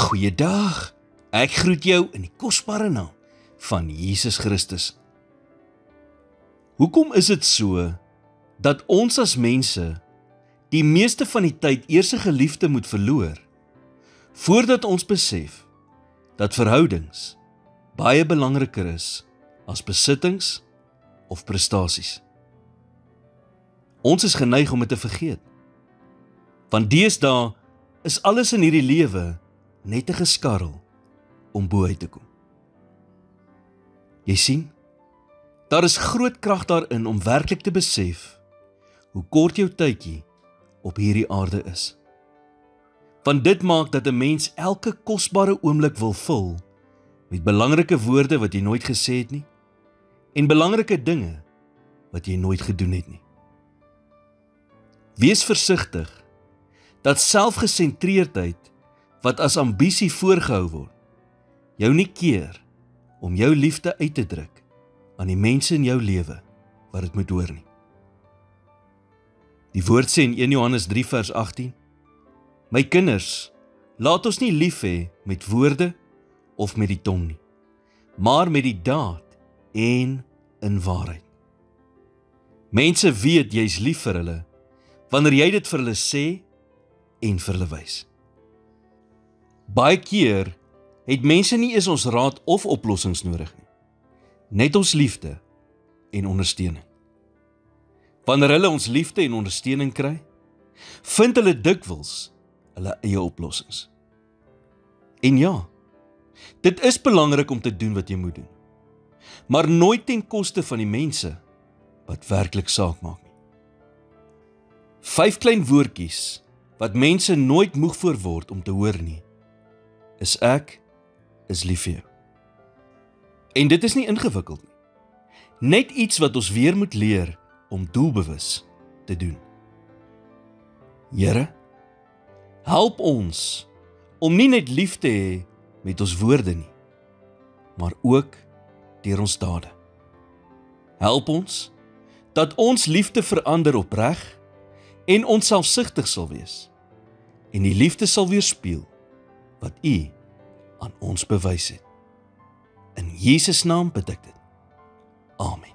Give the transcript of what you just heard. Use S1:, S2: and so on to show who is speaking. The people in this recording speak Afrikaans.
S1: Goeiedag, ek groet jou in die kosbare naam van Jesus Christus. Hoekom is dit so, dat ons as mense die meeste van die tyd eers 'n geliefde moet verloor, voordat ons besef dat verhoudings baie belangriker is as besittings of prestasies? Ons is geneig om dit te vergeet, want deesdae is alles in hierdie lewe net 'n geskarrel om bo uit te kom. Jy sien, daar is groot krag daarin om werklik te besef hoe kort jou tydjie op hierdie aarde is. Want dit maak dat 'n mens elke kosbare oomblik wil vul met belangrike woorde wat jy nooit gesê het nie, en belangrike dinge wat jy nooit gedoen het nie. Wees versigtig dat selfgesentreerdheid wat as ambisie voorgehou word, jou nie keer om jou liefde uit te druk aan die mense in jou lewe wat dit moet hoor nie. Die woord sê in 1 Johannes 3 vers 18, My kinders, laat ons nie lief hê met woorde of met die tong nie, maar met die daad en in waarheid. Mense weet jy's lief vir hulle, wanneer jy dit vir hulle sê en vir hulle wys. Baie keer het mense nie eens ons raad of oplossings nodig nie, net ons liefde en ondersteuning. Wanneer hulle ons liefde en ondersteuning kry, vind hulle dikwels hulle eie oplossings. En ja, dit is belangrik om te doen wat jy moet doen, maar nooit ten koste van die mense wat werklik saak maak nie. 5 klein woordjies wat mense nooit moeg voor word om te hoor nie, is ek is lief vir jou. En dit is nie ingewikkeld nie. Net iets wat ons weer moet leer om doelbewus te doen. Here, help ons om nie net lief te hê met ons woorde nie, maar ook deur ons dade. Help ons dat ons liefde verander opreg en onselfsugtig sal wees, en die liefde sal weerspieël wat U aan ons bewys het. In Jesus naam bid ek dit. Amen.